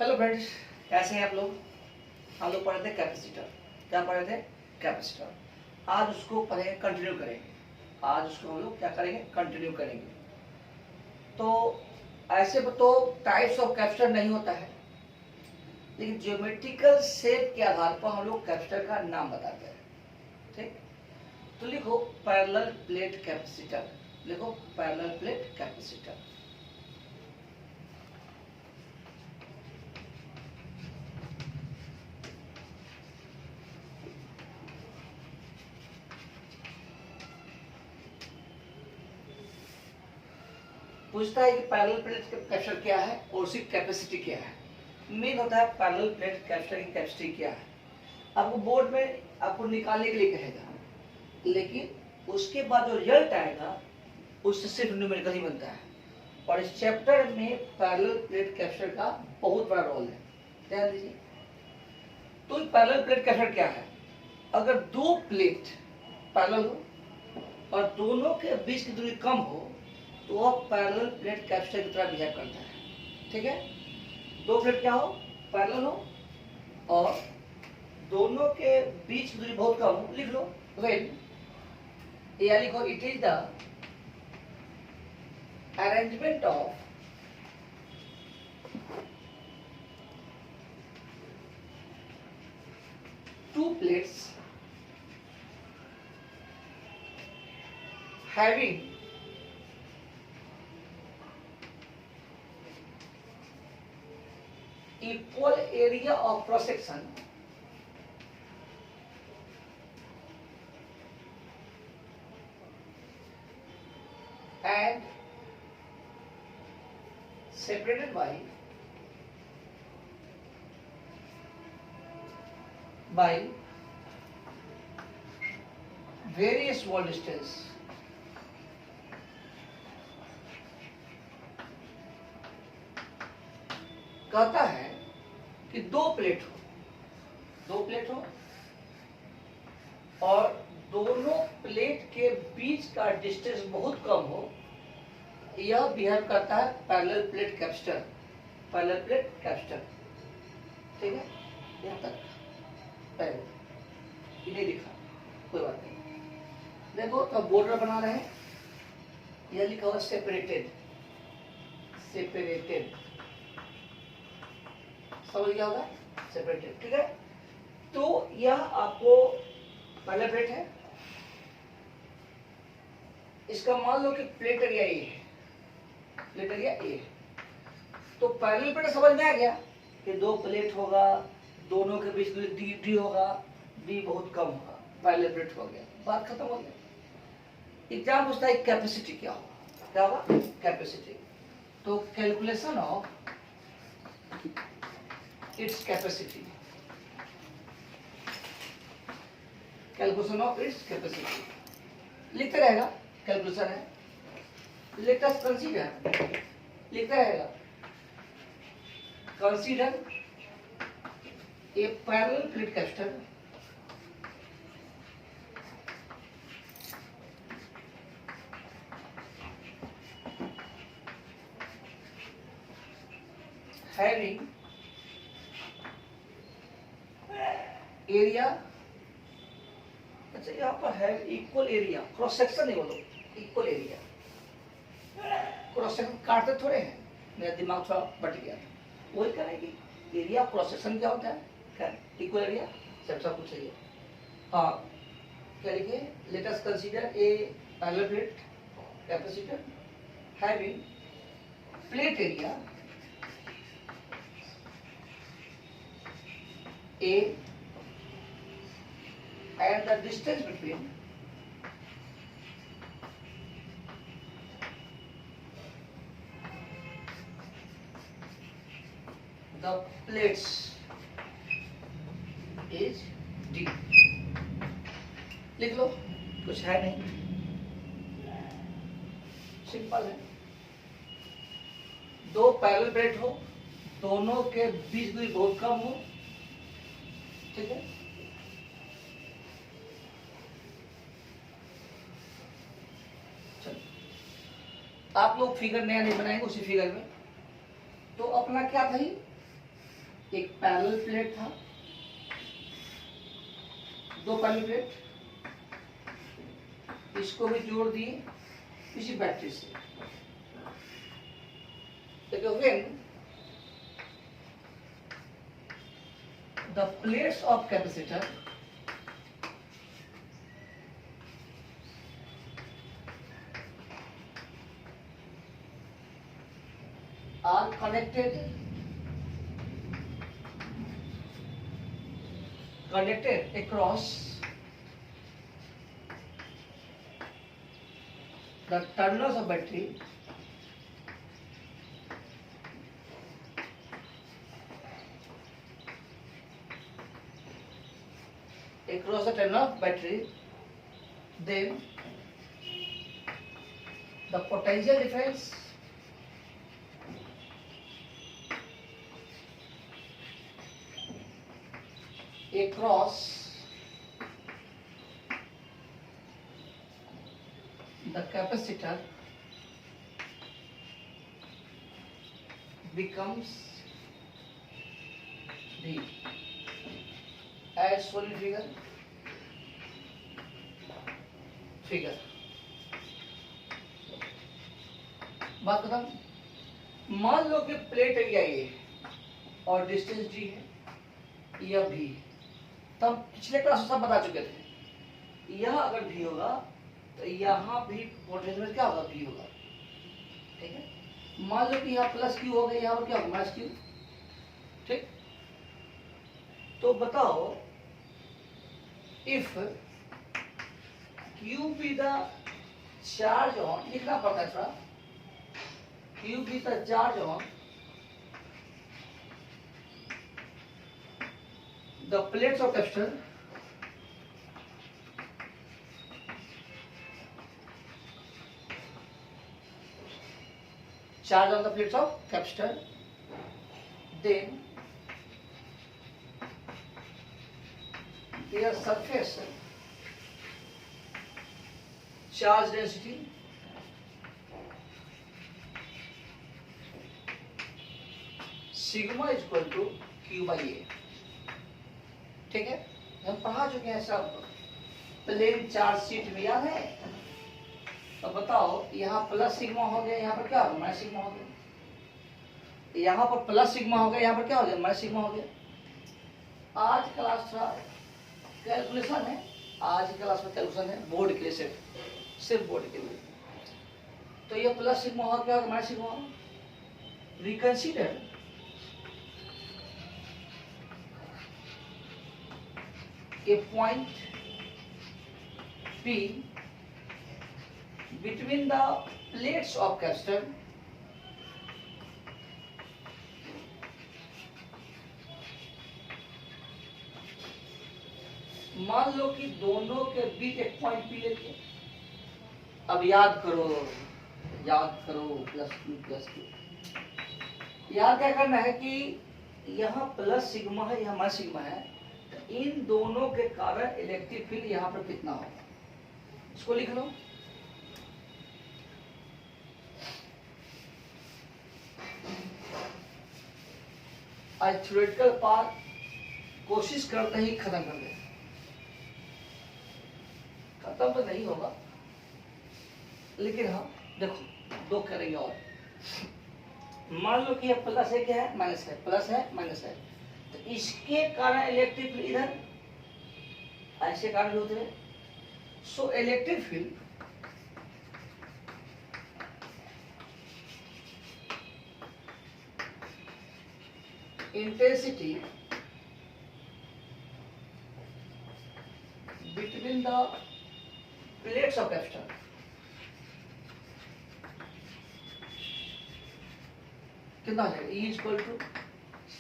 Hello friends, कैसे हैं आप लोग। हम लोग पढ़े थे कैपेसिटर। क्या पढ़े थे? कैपेसिटर। आज उसको पढ़ेंगे, कंटिन्यू करेंगे। आज उसको हम लोग क्या करेंगे? कंटिन्यू करेंगे। तो ऐसे तो टाइप्स ऑफ कैपेसिटर नहीं होता है, लेकिन ज्योमेट्रिकल शेप के आधार पर हम लोग कैपेसिटर का नाम बताते हैं। ठीक, तो लिखो पैरेलल प्लेट कैपेसिटर। लिखो पैरेलल प्लेट कैपेसिटर। पूछता है कि पैरेलल प्लेट कैपेसिटर क्या है और उसकी कैपेसिटी क्या है। मेन होता है पैरेलल प्लेट कैपेसिटर की कैपेसिटी क्या है। आपको बोर्ड में आपको निकालने के लिए कहेगा, लेकिन उसके बाद जो रिजल्ट आएगा उससे सिर्फ न्यूमेरिकल ही बनता है। और इस चैप्टर में पैरेलल प्लेट कैपेसिटर का बहुत बड़ा रोल है, ध्यान दीजिए। तो पैरेलल प्लेट कैपेसिटर क्या है? अगर दो प्लेट पैरेलल हो और दोनों के बीच की दूरी कम हो तो वह पैरेलल प्लेट कैपेसिटर की तरह बिहेव करता है। ठीक है, दो प्लेट क्या हो? पैरेलल हो और दोनों के बीच की दूरी बहुत कम हो। लिख लो वेन या लिखो it is the arrangement of two plates having equal area of cross section and separated by very small distance. कहता है कि दो प्लेट हो और दोनों प्लेट के बीच का डिस्टेंस बहुत कम हो, यह बिहेव करता है parallel plate capacitor. Parallel plate capacitor, ठीक है। यहाँ तक पहले नहीं लिखा, कोई बात नहीं। देखो तो बॉर्डर बना रहे हैं, यह लिखा हुआ सेपरेटेड। समझ गया होगा, सेपरेटेड, ठीक है। तो यह आपको पहला प्लेट है, इसका मान लो कि प्लेट एरिया ए है, प्लेट एरिया ए है। तो पैरेलल प्लेट समझ में आ गया कि दो प्लेट होगा, दोनों के बीच में डी होगा, डी बहुत कम होगा, पैरेलल प्लेट हो गया, बात खत्म हो गया। एग्जाम पूछता है कैपेसिटी क्या होगा, क्या होगा कैपेसिटी। तो calculation of its capacity, calculation of its capacity लिखते रहेगा। कैलकुलेशन है, लेट अस कंसीडर, लिखता रहेगा consider a parallel plate capacitor having area, अच्छा यहाँ पर है इक्वल एरिया, क्रॉस सेक्शन नहीं बोलो, इक्वल एरिया। क्रॉस सेक्शन काटते थोड़े हैं, मेरा दिमाग थोड़ा बट गया था, वही करेंगे। एरिया क्रॉस सेक्शन क्या होता है? क्या इक्वल एरिया, सब कुछ सही है। हाँ, क्या लिखे? Late us consider A parallel plate capacitor having plate area A and the distance between the plates is D। लिख लो, कुछ है नहीं, सिंपल है। दो पैरेलल प्लेट हो, दोनों के बीच दूरी बहुत कम हो, ठीक है। आप लोग फिगर नया नहीं बनाएंगे उसी फिगर में। तो अपना क्या था, एक पैरेलल प्लेट था, दो पैरेलल प्लेट, इसको भी जोड़ दिए किसी बैटरी से। When the plates of capacitor are connected across the terminals of battery, then the potential difference across the capacitor becomes V as shown in figure। बात खत्म। मान लो कि प्लेट एरिया ये और डिस्टेंस डी है, यह भी, तब पिछले क्लास में सब बता चुके थे। यह अगर भी होगा तो यहाँ भी पोटेंशियल क्या होगा, भी होगा। ठीक है, मान लो कि यहाँ प्लस क्यू हो गया, यहाँ पर क्या होगा, माइनस क्यू। ठीक, तो बताओ if Q be the charge on, लिखना पड़ता है थोड़ा, Q be the charge on the plates of capacitor charge on the plates of capacitor, then their surface charge density sigma is equal to q by a। ठीक है, हम पढ़ा चुके हैं सब, प्लेन चार्ज शीट में याद है। तो बताओ यहाँ प्लस सिग्मा हो गया, यहाँ पर क्या हो गया, माइनस सिग्मा हो गया। यहाँ पर प्लस सिग्मा हो गया, यहाँ पर क्या हो गया, माइनस सिग्मा हो गया। आज क्लास थोड़ा कैलकुलेशन है, आज क्लास में कैलकुलेशन है बोर्ड के लिए, सिर्फ बोर्ड के लिए। तो ये प्लस सिग्मा हो गया, माइनस सिग्मा हो, reconsider a point P between the plates of capacitor मान लो कि दोनों के बीच एक पॉइंट P लेते। अब याद करो प्लस क्यू। याद क्या करना है कि यहाँ प्लस सिग्मा है, यहाँ माइनस सिग्मा है, इन दोनों के कारण इलेक्ट्रिक फील्ड यहां पर कितना होगा, इसको लिख लो। आज थ्योरेटिकल पार्ट कोशिश करते ही खत्म कर दे, खत्म तो नहीं होगा, लेकिन हाँ देखो दो करेंगे और। मान लो कि यह प्लस है, क्या है, माइनस है, प्लस है माइनस है, तो इसके कारण इलेक्ट्रिक फील्ड इधर ऐसे कारण होते हैं। So electric field intensity between the plates of capacitor कितना है, E is equal to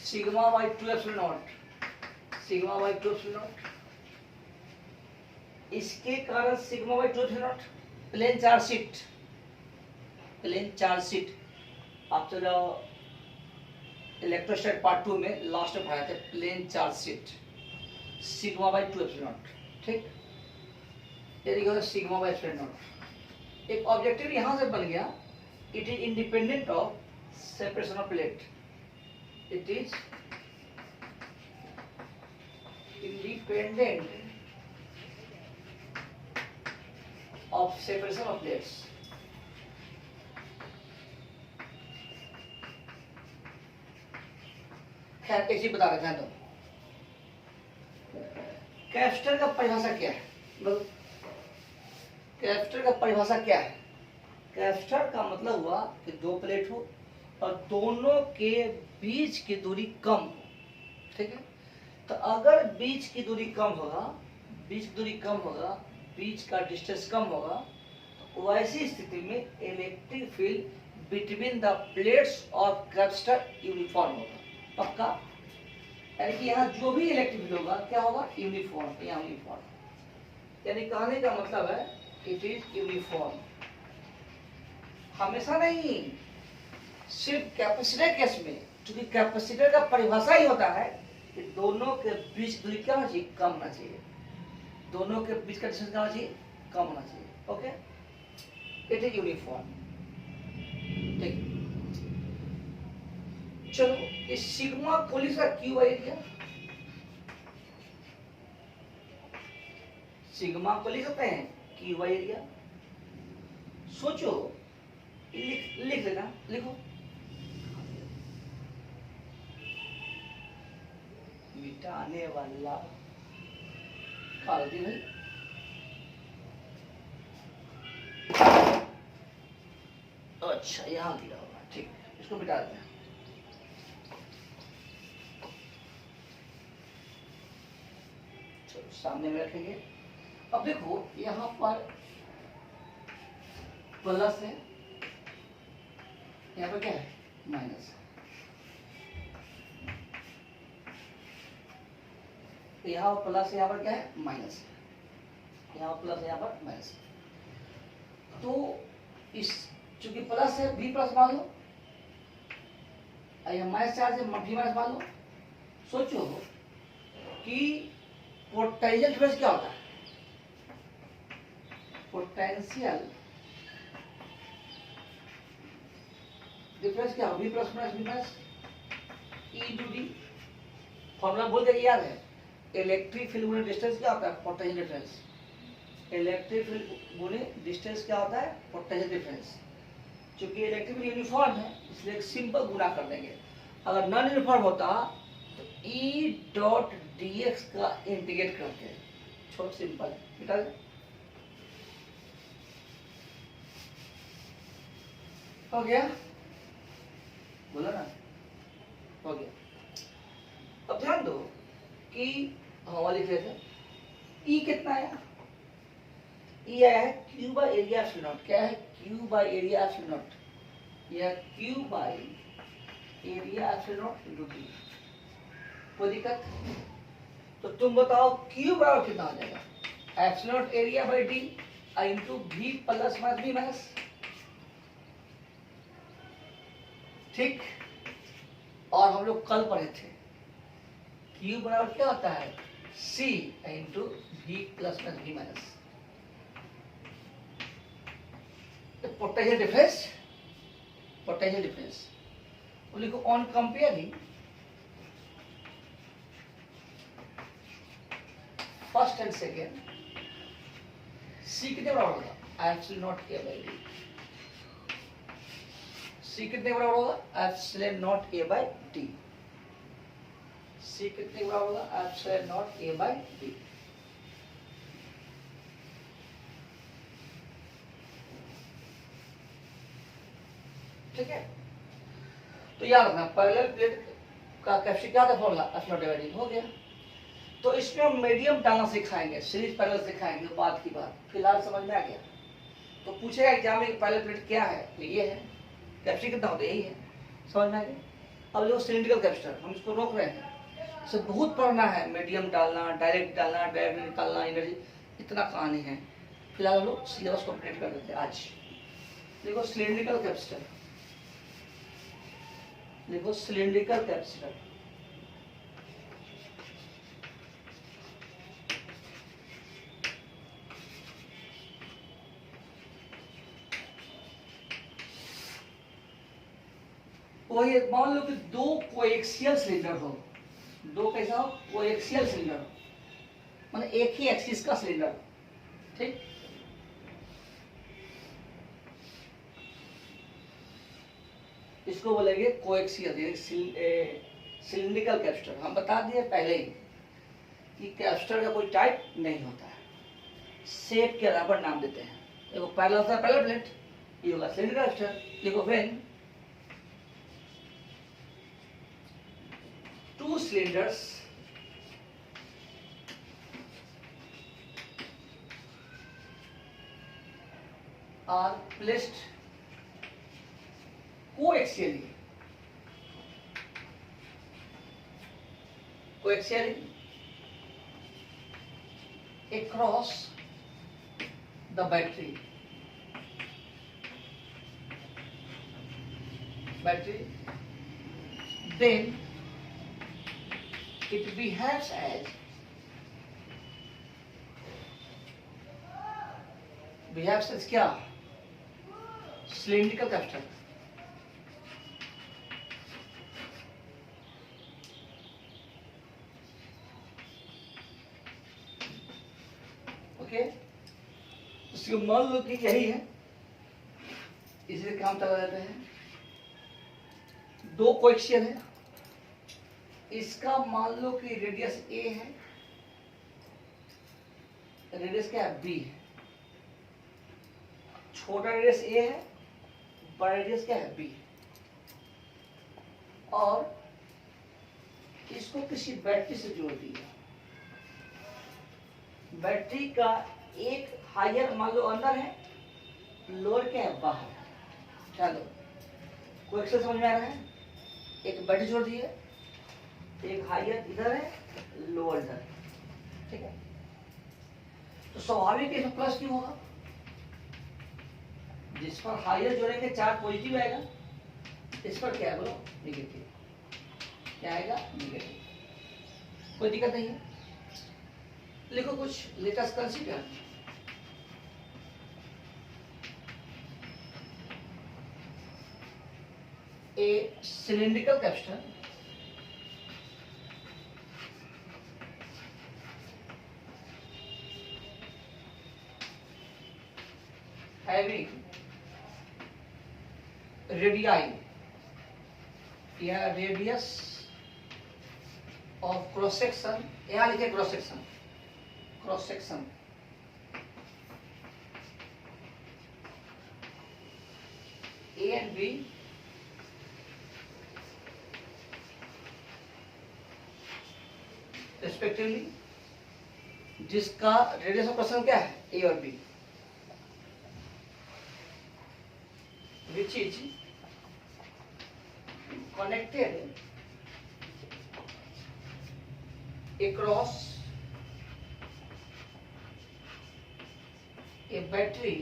sigma by 2 epsilon naught, sigma by 2 epsilon naught. इसके कारण sigma by 2 epsilon naught, plane charge sheet आप चलो इलेक्ट्रोस्टैटिक पार्ट 2 में लास्ट में पढ़ाए थे, plane charge sheet sigma by 2 epsilon naught. ठीक, ये देखो सिग्मा बाई एप्सिलॉन नॉट। एक ऑब्जेक्टिव यहां से बन गया, it is independent of separation of plate, it is independent of separation of plates. खैर एक चीज बता रहे हैं तो कैपेसिटर का परिभाषा क्या है? कैपेसिटर का परिभाषा क्या है? कैपेसिटर का मतलब हुआ कि दो प्लेट हो और दोनों के बीच की दूरी कम हो, ठीक है। तो अगर बीच की दूरी कम होगा, बीच की दूरी कम होगा, बीच का डिस्टेंस कम होगा, तो वैसी स्थिति में electric field between the plates of capacitor uniform होगा। पक्का? यानी कि यहाँ जो भी इलेक्ट्रिक फील्ड होगा क्या होगा? यूनिफॉर्म। यहाँ यूनिफॉर्म यानी कहने का मतलब है इट इज यूनिफॉर्म। हमेशा नहीं, सिर्फ कैपेसिटर केस में, क्योंकि कैपेसिटर का परिभाषा ही होता है कि दोनों के बीच दूरी क्या होना चाहिए? कम होना चाहिए। दोनों के बीच का डिस्टेंस क्या होना चाहिए? कम होना चाहिए। Okay, it is uniform. ठीक, चलो इस सिग्मा कोलिस का क्यू एरिया, सिग्मा को लिख सकते हैं क्यू एरिया। सोचो, लिख लेना, लिखो। मिटाने वाला कागजी भाई, अच्छा यहाँ गिरा होगा, ठीक, इसको मिटा देते हैं। चलो सामने में रखेंगे। अब देखो यहाँ पर प्लस है, यहाँ पर क्या है? माइनस है। यहाँ प्लस है, यहाँ पर क्या है? माइनस है। यहाँ प्लस है, यहाँ पर माइनस है। तो इस चूंकि प्लस है, भी प्लस मान लो, यहाँ माइनस चार्ज है, भी माइनस मान लो। सोचो कि पोटेंशियल डिफरेंस क्या होता है? पोटेंशियल डिफरेंस क्या हो? v plus minus v minus E to D. Formula बोल के याद है? इलेक्ट्रिक फील्ड गुणे डिस्टेंस क्या होता है? Potential difference. इलेक्ट्रिक फील्ड गुणे डिस्टेंस क्या होता है? Potential difference. क्योंकि इलेक्ट्रिक फील्ड यूनिफॉर्म है इसलिए एक सिंपल गुना कर देंगे। अगर नॉन यूनिफॉर्म होता तो ई डॉट डीएक्स का इंटीग्रेट करके, छोटा सिंपल मिटा दे। हो गया? बोला ना, हो गया। अब ध्यान दो कि हवा लिख रहे थे, ई कितना आया? ई आया है Q by area epsilon naught. क्या है? Q by area epsilon naught. यह Q by area epsilon naught into D. कोई दिक्कत? तो तुम बताओ क्यू बराबर कितना आ जाएगा? Epsilon not area by D into भी प्लस माइनस भी माइनस। ठीक, और हम लोग कल पढ़े थे क्यू बराबर क्या होता है? सी इंटू भी प्लस माइनस भी minus. Potential difference, potential difference लिखो on comparing first and second, C कितने बराबर होगा? Epsilon naught A by D. C कितने बराबर होगा? Epsilon naught A by D. C कितने बराबर होगा? Epsilon naught A by D. ठीक है, तो याद रखना पैरेलल प्लेट का कैपेसिटी क्या था? Formula epsilon naught A by D. हो गया। तो इसमें हम मीडियम डालना सिखाएंगे, सीरीज पैरेलल सिखाएंगे बात की बात। फिलहाल समझ में आ गया? तो पूछेगा एग्जाम में पैरेलल प्लेट क्या है? तो ये है। कैपेसिटी कितना होता है? यही है। समझ में आ गया? अब जो सिलिंड्रिकल कैपेसिटर, हम इसको रोक रहे हैं। इसे बहुत पढ़ना है, मीडियम डालना, डायरेक्ट निकालना, एनर्जी, इतना कहानी है। फिलहाल हम लोग सिलेबस कंप्लीट कर देते हैं आज। देखो सिलिंड्रिकल कैपेसिटर, देखो सिलिंड्रिकल कैपेसिटर। वही मान लो कि दो कोएक्सियल सिलेंडर हो, दो कैसा हो? कोएक्सियल सिलेंडर हो। मतलब एक ही एक्सिस का सिलेंडर, ठीक। इसको बोलेंगे कोएक्सियल सिलिंड्रिकल कैपेसिटर। हम बता दिए पहले ही कि कैपेसिटर का कोई टाइप नहीं होता है, शेप के आधार पर नाम देते हैं। देखो पहला होता है पैरेलल प्लेट, ये होगा सिलिंड्रिकल कैपेसिटर। देखो when two cylinders are placed coaxially across the battery, then it behaves as क्या, सिलिंड्रिकल कैपेसिटर। ओके, उसको मान लो कि यही है, इसे काम चला जाता है। दो कोएक्सियल है, इसका मान लो कि रेडियस ए है, रेडियस क्या है, बी है। छोटा रेडियस ए है, बड़ा रेडियस क्या है, बी। और इसको किसी बैटरी से जोड़ दिया। बैटरी का एक हायर मान लो अंदर है, लोअर क्या है, बाहर। चलो कोएक्सियल समझ में आ रहा है। एक बैटरी जोड़ दी है, एक हायर इधर है, लोअर इधर, ठीक है। तो स्वाभाविक इसमें प्लस क्यों होगा, जिस पर हायर जोड़ेंगे चार्ज पॉजिटिव आएगा, इस पर क्या है बोलो, नेगेटिव। क्या आएगा, नेगेटिव। कोई दिक्कत नहीं है। लिखो कुछ, let us consider a cylindrical capacitor having radii या रेडियस ऑफ क्रॉस सेक्शन, यहां लिखे cross section, cross section A and B respectively, जिसका रेडियस ऑफ क्रॉस सेक्शन क्या है, ए और B, which is connected across a battery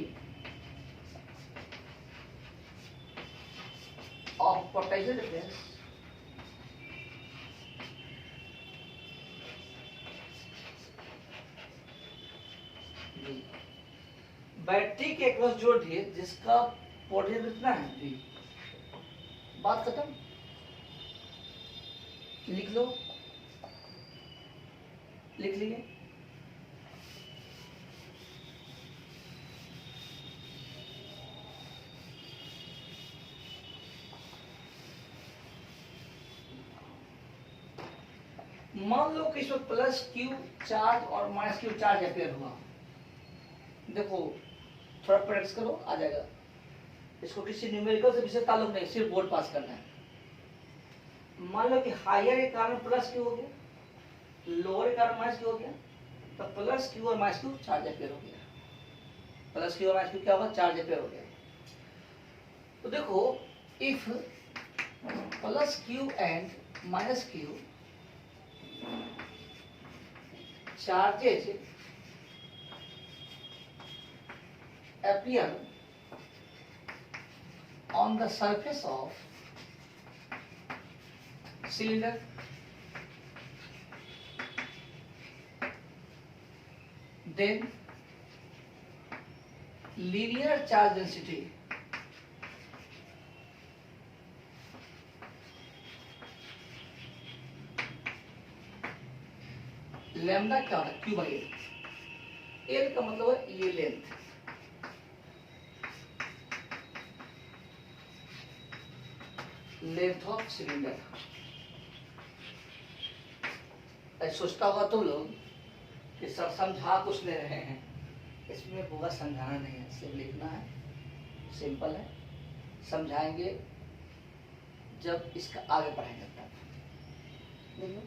of potential difference battery के across जोड़ दिए, जिसका पोटेंशियल कितना है, बी। बात खत्म। लिख लो, लिख लिए। मान लो कि इसमें प्लस क्यू चार्ज और माइनस क्यू चार्ज अपेयर हुआ। देखो थोड़ा प्रैक्टिस करो, आ जाएगा। इसको किसी न्यूमेरिकल से विशेष ताल्लुक नहीं, सिर्फ बोर्ड पास करना है। मान लो कि हायर के कारण प्लस क्यू हो गया, लोअर के कारण माइनस क्यू हो गया, तो प्लस क्यू और माइनस क्यू चार्ज अपेयर हो गया। प्लस क्यू और माइनस क्यू क्या होगा, चार्ज अपेयर हो गया। तो देखो if plus Q and minus Q charges appear on the surface of cylinder, then linear charge density lambda क्या होता है, क्यू बाई एल। एल का मतलब है ये लेंथ, लेंथ ऑफ सिलेंडर। सोचता होगा तुम लोग कि सर समझा कुछ ले रहे हैं, इसमें पूरा समझाना नहीं है, सिर्फ लिखना है, सिंपल है। समझाएंगे जब इसका आगे पढ़ाएंगे तब। देखो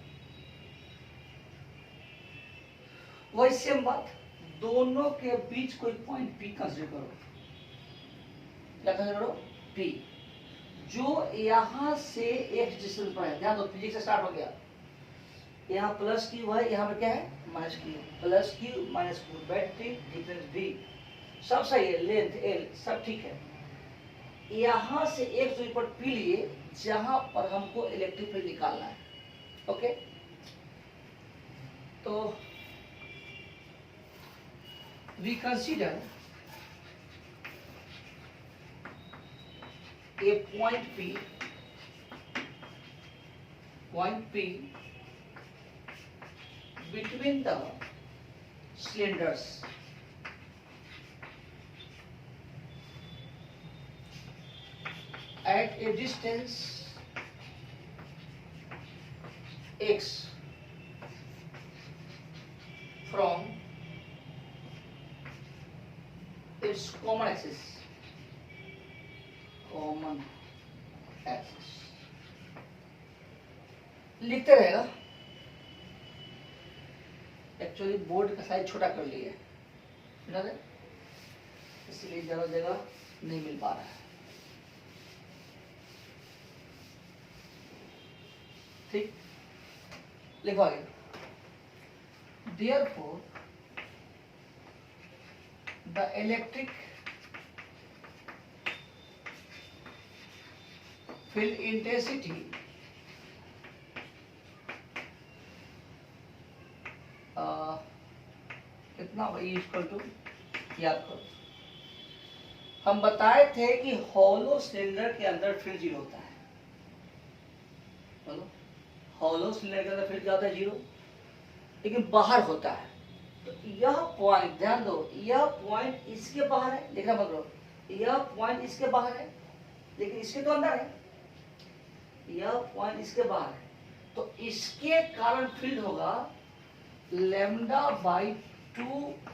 वही सेम बात, दोनों के बीच कोई पॉइंट पी कंसिडर करो। क्या कंसिडर करो, पी, जो यहाँ से एक डिस्टेंस पर है। ध्यान दो, फिजिक्स से स्टार्ट हो गया, यहाँ प्लस क्यू है, यहाँ पे क्या है minus Q, plus Q minus Q, battery difference B, सब सही है, लेंथ एल सब ठीक है। यहाँ से एक दूरी पर पी लिए जहां पर हमको इलेक्ट्रिक फील्ड निकालना है। ओके, तो we consider a point P between the cylinders at a distance x from its common axis, लिखते रहेगा। एक्चुअली बोर्ड का साइज छोटा कर लिया है, इसलिए ज्यादा जगह नहीं मिल पा रहा है। ठीक, लिखो आगे। Therefore, the electric field intensity कितना होगा, इक्वल टू, याद करो हम बताए थे कि हॉलो सिलेंडर के अंदर फील्ड जीरो होता है। बोलो, हॉलो सिलेंडर के अंदर फील्ड क्या होता है, जीरो, लेकिन बाहर होता है। तो यह पॉइंट ध्यान दो, यह पॉइंट इसके बाहर है, देखना मत करो, यह पॉइंट इसके बाहर है लेकिन इसके तो अंदर है, यह पॉइंट इसके बाहर है, तो इसके कारण फील्ड होगा lambda by 2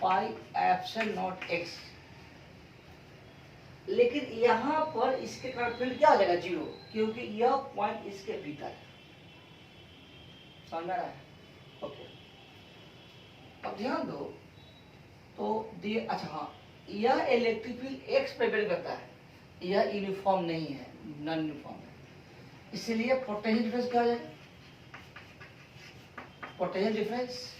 pi epsilon not x. लेकिन यहां पर इसके कारण फील्ड क्या हो जाएगा, जीरो, क्योंकि यह पॉइंट इसके भीतर है। समझ में आ रहा है? ओके, अब ध्यान दो, तो दिए, अच्छा हाँ, यह इलेक्ट्रिक फील्ड एक्स पर डिपेंड करता है, यह यूनिफॉर्म नहीं है, नॉन यूनिफॉर्म है, इसलिए पोटेंशियल डिफरेंस क्या हो जाएगा, पोटेंशियल डिफरेंस,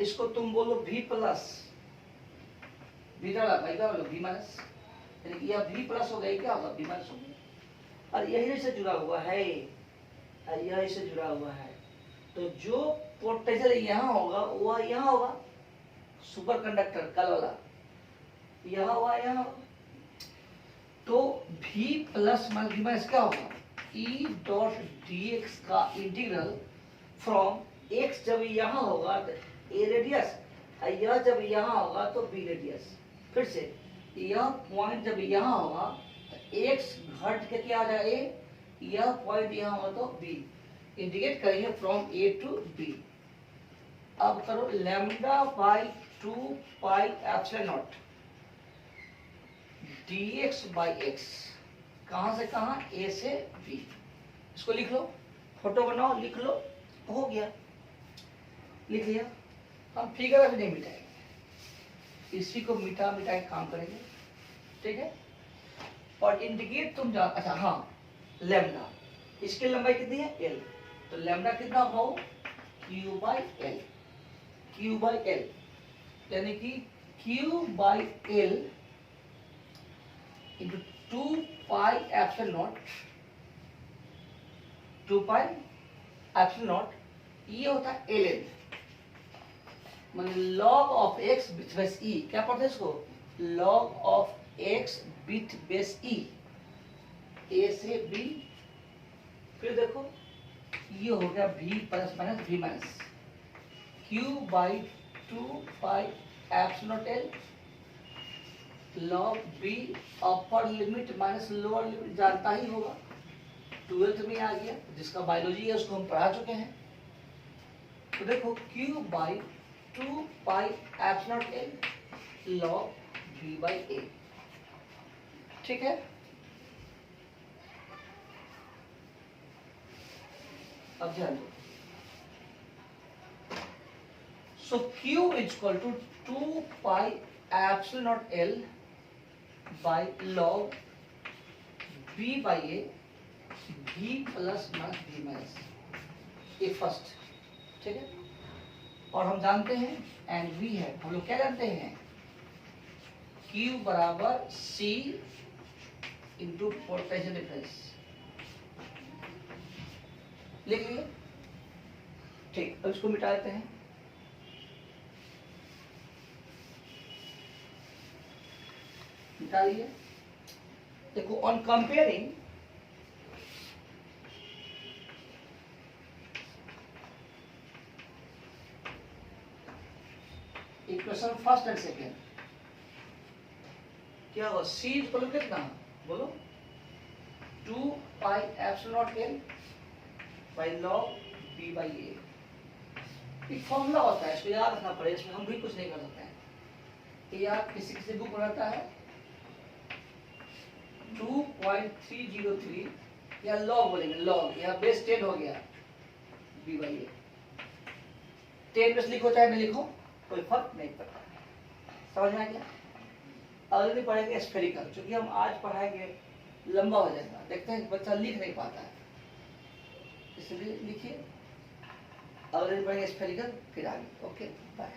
इसको तुम बोलो V प्लस, V डाला भाई क्या बोलो V माइनस, यानी कि यह V प्लस हो गई, क्या होगा V माइनस हो गया, और यही से जुड़ा हुआ है, और यही से जुड़ा हुआ है, तो जो पोटेंशियल यहाँ होगा वह यहाँ होगा, सुपर कंडक्टर कल वाला यहाँ हुआ, यहाँ होगा, तो V plus minus V minus क्या होगा, E डॉट dx का इंटीग्रल फ्रॉम x, जब यहाँ होगा तो a रेडियस, यह जब यहाँ होगा तो b रेडियस, फिर से यह पॉइंट जब यहाँ होगा तो x घट के क्या आ जाएगा a, यह पॉइंट यहाँ होगा तो b, इंडिकेट करेंगे फ्रॉम a टू b। अब करो lambda by 2 pi epsilon not dx by x, कहां से कहां, a से b, इसको लिख लो, फोटो बनाओ, लिख लो, हो गया, लिख लिया। हम फिगर अभी नहीं मिटाएंगे, इसी को मिटा मिटा के काम करेंगे, ठीक है। और इंडिकेट तुम जा, अच्छा हाँ, लैम्डा, इसकी लंबाई कितनी है l, तो लैम्डा कितना हो, q by L, q by L, यानी कि q by L into 2 pi epsilon not, 2 pi epsilon not, ये होता है ln, माने log of x with base e, क्या पढ़ते हैं इसको, log of x with base e, a से b, फिर देखो ये हो गया v plus minus v minus Q by 2 pi epsilon L log B upper limit minus lower limit जानता ही होगा, 12th में आ गया, जिसका बायोलॉजी है उसको हम पढ़ा चुके हैं। तो देखो q by 2 pi epsilon L log b by a, ठीक है। अब ध्यान दो, so q is equal to 2 pi epsilon L by log b by a, v plus minus v minus A first, ठीक है। और हम जानते हैं एंड v है, हम लोग क्या जानते हैं, q बराबर c इंटू पोटेंशियल डिफरेंस, लिख लिए, ठीक। अब इसको मिटा देते हैं, मिटा दिए। देखो on comparing equation first and second, क्या होगा, c इक्वल कितना, बोलो 2 pi epsilon L by log b by a। एक फॉर्मूला होता है, इसको याद रखना पड़ेगा, इसमें हम भी कुछ नहीं कर सकते हैं। ये आप किसी किसी बुक में रहता है 2.303 या लॉग बोलेंगे, लॉग या बेस 10 हो गया b बाई a, 10 बेस लिखो चाहे नहीं लिखो कोई फर्क नहीं पड़ता, समझ में आ गया। अगले दिन पढ़ेंगे स्फेरिकल, क्योंकि हम आज पढ़ाएंगे लंबा हो जाएगा, देखते हैं बच्चा लिख नहीं पाता है, इसलिए लिखिए। अगले दिन पढ़ेंगे स्फेरिकल, फिर आगे। Okay bye.